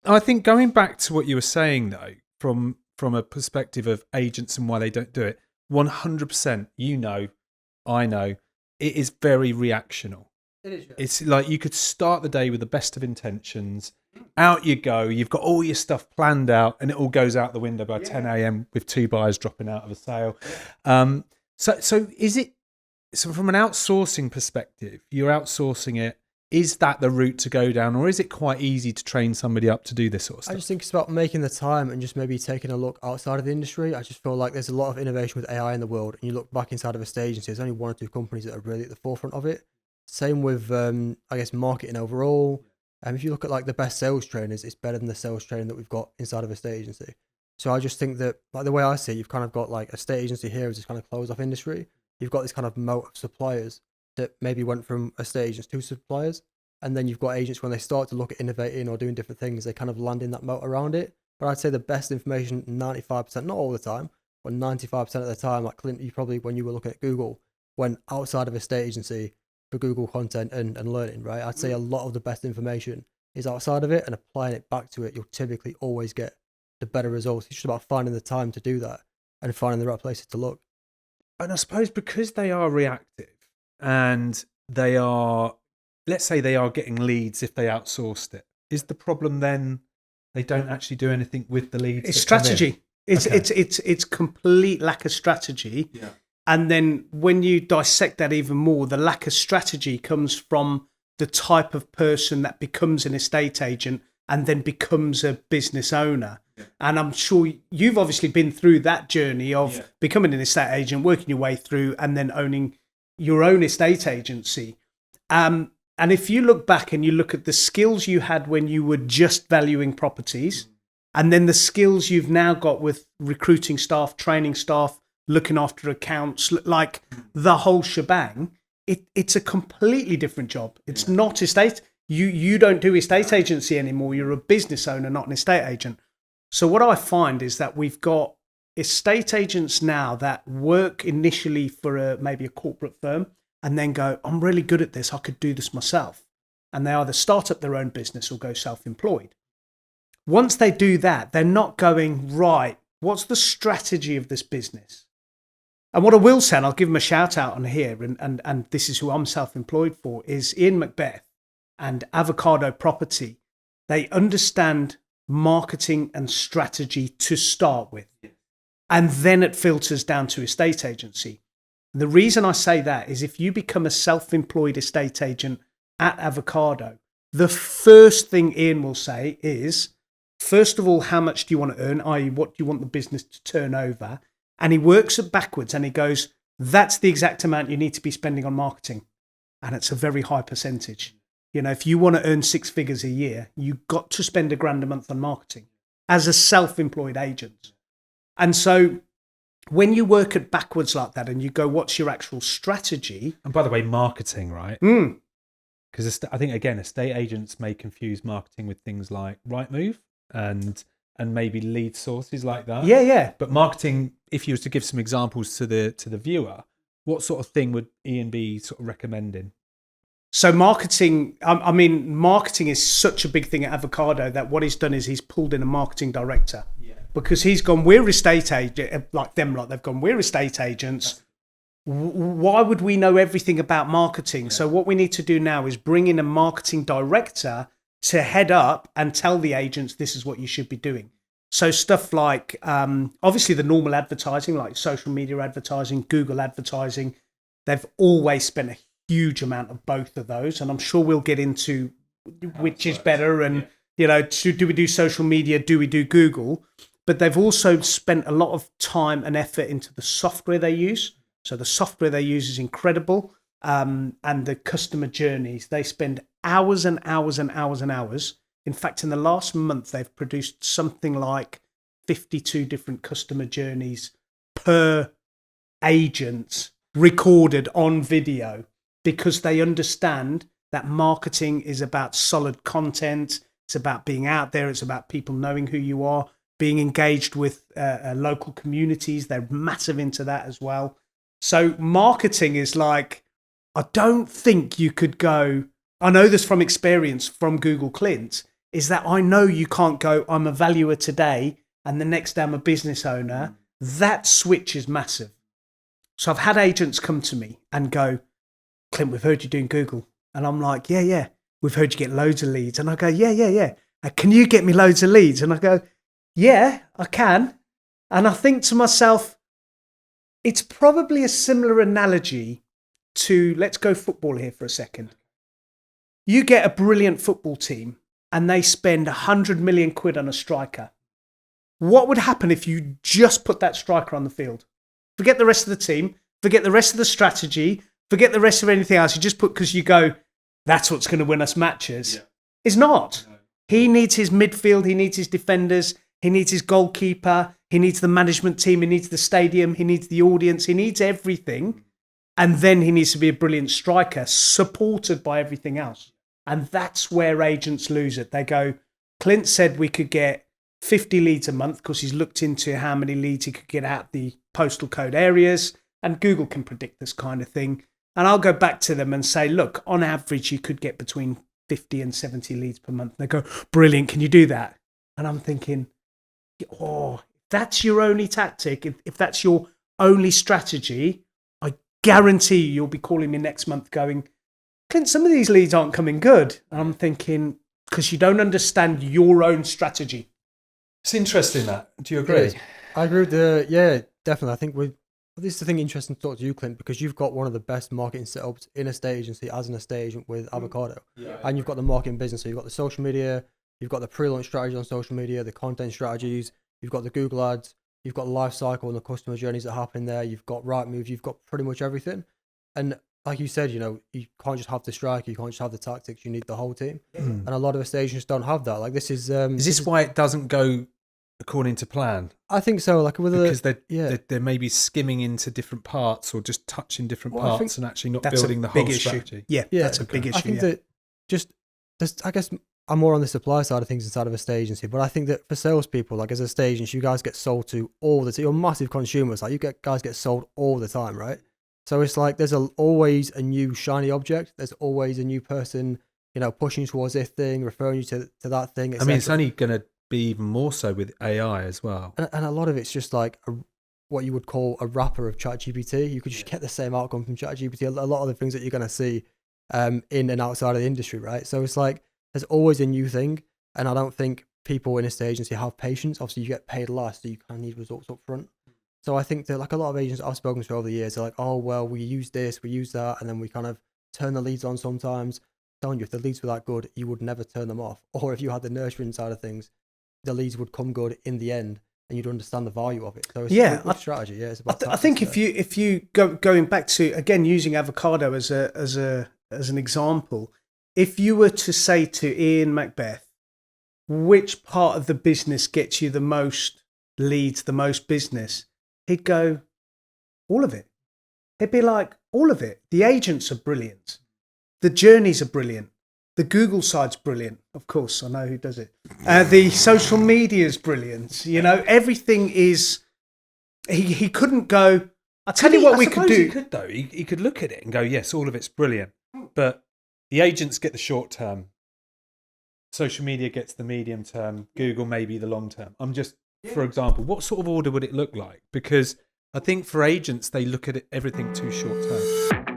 I think going back to what you were saying though, from a perspective of agents and why they don't do it, 100%, I know, it is very reactional. It is. Yeah. It's like you could start the day with the best of intentions. Out you go. You've got all your stuff planned out, and it all goes out the window by 10 a.m. with 2 buyers dropping out of a sale. So is it? So from an outsourcing perspective, you're outsourcing it. Is that the route to go down, or is it quite easy to train somebody up to do this sort of stuff? I just think it's about making the time and just maybe taking a look outside of the industry. I just feel like there's a lot of innovation with AI in the world, and you look back inside of a estate agency, there's only 1 or 2 companies that are really at the forefront of it. Same with, I guess, marketing overall. If you look at like the best sales trainers, it's better than the sales training that we've got inside of a estate agency. So I just think that, like the way I see it, you've kind of got like a estate agency here as this kind of closed off industry. You've got this kind of moat of suppliers that maybe went from estate agents to suppliers. And then you've got agents when they start to look at innovating or doing different things, they kind of land in that moat around it. But I'd say the best information, 95%, not all the time, but 95% of the time, like Clint, you probably, when you were looking at Google, went outside of a estate agency for Google content and learning, right? I'd say a lot of the best information is outside of it, and applying it back to it, you'll typically always get the better results. It's just about finding the time to do that and finding the right places to look. And I suppose because they are reactive and they are, let's say they are getting leads if they outsourced it, is the problem then they don't actually do anything with the leads? It's strategy. It's complete lack of strategy. Yeah. And then when you dissect that even more, the lack of strategy comes from the type of person that becomes an estate agent and then becomes a business owner. Yeah. And I'm sure you've obviously been through that journey of becoming an estate agent, working your way through, and then owning your own estate agency. And if you look back and you look at the skills you had when you were just valuing properties, and then the skills you've now got with recruiting staff, training staff, looking after accounts, like the whole shebang, it's a completely different job. It's not estate. You don't do estate agency anymore. You're a business owner, not an estate agent. So what I find is that we've got estate agents now that work initially for maybe a corporate firm and then go, I'm really good at this. I could do this myself. And they either start up their own business or go self-employed. Once they do that, they're not going, right, what's the strategy of this business? And what I will say, and I'll give them a shout out on here, and this is who I'm self-employed for, is Ian Macbeth and Avocado Property. They understand marketing and strategy to start with. And then it filters down to estate agency. The reason I say that is if you become a self-employed estate agent at Avocado, the first thing Ian will say is, first of all, how much do you want to earn? I.e., what do you want the business to turn over? And he works it backwards and he goes, that's the exact amount you need to be spending on marketing. And it's a very high percentage. You know, if you want to earn 6 figures a year, you've got to spend $1,000 a month on marketing as a self-employed agent. And so when you work it backwards like that and you go, what's your actual strategy? And by the way, marketing, right? Because I think, again, estate agents may confuse marketing with things like Rightmove and maybe lead sources like that. Yeah. But marketing, if you were to give some examples to the viewer, what sort of thing would Ian be sort of recommending? So marketing, I mean, marketing is such a big thing at Avocado that what he's done is he's pulled in a marketing director. Yeah. Because he's gone, we're estate agents, they've gone, we're estate agents. Why would we know everything about marketing? Yeah. So what we need to do now is bring in a marketing director to head up and tell the agents this is what you should be doing. So stuff like, obviously the normal advertising, like social media advertising, Google advertising, they've always spent a huge amount of both of those. And I'm sure we'll get into which is better and, you know, do we do social media? Do we do Google? But they've also spent a lot of time and effort into the software they use. So the software they use is incredible. And the customer journeys, they spend hours and hours and hours and hours. In fact, in the last month, they've produced something like 52 different customer journeys per agent recorded on video, because they understand that marketing is about solid content. It's about being out there. It's about people knowing who you are, being engaged with local communities. They're massive into that as well. So marketing is like, I don't think you could go, I know this from experience from Google Clint, is that I know you can't go, I'm a valuer today and the next day I'm a business owner. That switch is massive. So I've had agents come to me and go, Clint, we've heard you doing Google. And I'm like, yeah. We've heard you get loads of leads. And I go, yeah. Can you get me loads of leads? And I go, yeah, I can. And I think to myself, it's probably a similar analogy to, let's go football here for a second. You get a brilliant football team and they spend 100 million quid on a striker. What would happen if you just put that striker on the field? Forget the rest of the team, forget the rest of the strategy, forget the rest of anything else. You just put, because you go, that's what's going to win us matches. Yeah. It's not. No. He needs his midfield, he needs his defenders, he needs his goalkeeper, he needs the management team, he needs the stadium, he needs the audience, he needs everything. And then he needs to be a brilliant striker, supported by everything else. And that's where agents lose it. They go, Clint said we could get 50 leads a month because he's looked into how many leads he could get out the postal code areas. And Google can predict this kind of thing. And I'll go back to them and say, look, on average, you could get between 50 and 70 leads per month. And they go, brilliant, can you do that? And I'm thinking, oh, that's your only tactic. If that's your only strategy, I guarantee you'll be calling me next month going, Clint, some of these leads aren't coming good. And I'm thinking, because you don't understand your own strategy. It's interesting that. Do you agree? Yeah, I agree with definitely. I think this is the thing interesting to talk to you, Clint, because you've got one of the best marketing setups in a estate agency as an estate agent with Avocado. Yeah. And you've got the marketing business. So you've got the social media, you've got the pre-launch strategy on social media, the content strategies, you've got the Google ads, you've got the life cycle and the customer journeys that happen there. You've got Rightmove, you've got pretty much everything. And like you said, you can't just have the striker, you can't just have the tactics, you need the whole team. And a lot of estate agents don't have that. Like this is... is this why it doesn't go according to plan? I think so. Like because they're maybe skimming into different parts or just touching different parts and actually not building the whole strategy. Yeah, that's a big issue. I think that I guess I'm more on the supply side of things inside of a estate agency, but I think that for salespeople, like as estate agents, you guys get sold to all the time. You're massive consumers. Like guys get sold all the time, right? So it's like there's always a new shiny object. There's always a new person, pushing you towards this thing, referring you to that thing. I mean, it's only going to be even more so with AI as well. And a lot of it's just like what you would call a wrapper of ChatGPT. You could just get the same outcome from ChatGPT. A lot of the things that you're going to see in and outside of the industry, right? So it's like there's always a new thing. And I don't think people in a estate agency have patience. Obviously, you get paid less, so you kind of need results up front. So I think that like a lot of agents I've spoken to over the years, they're like, oh, well, we use this, we use that, and then we kind of turn the leads on sometimes. I'm telling you, if the leads were that good, you would never turn them off. Or if you had the nurturing side of things, the leads would come good in the end and you'd understand the value of it. So it's a good strategy. Yeah, it's about I think if you going back to, again, using Avocado as an example, if you were to say to Ian Macbeth, which part of the business gets you the most leads, the most business, he'd go, all of it. He'd be like, all of it. The agents are brilliant. The journeys are brilliant. The Google side's brilliant. Of course, I know who does it. The social media is brilliant. Everything is... He couldn't go, I'll tell you what we could do. He could, though. He could look at it and go, yes, all of it's brilliant. But the agents get the short term. Social media gets the medium term. Google maybe the long term. For example, what sort of order would it look like? Because I think for agents, they look at everything too short term.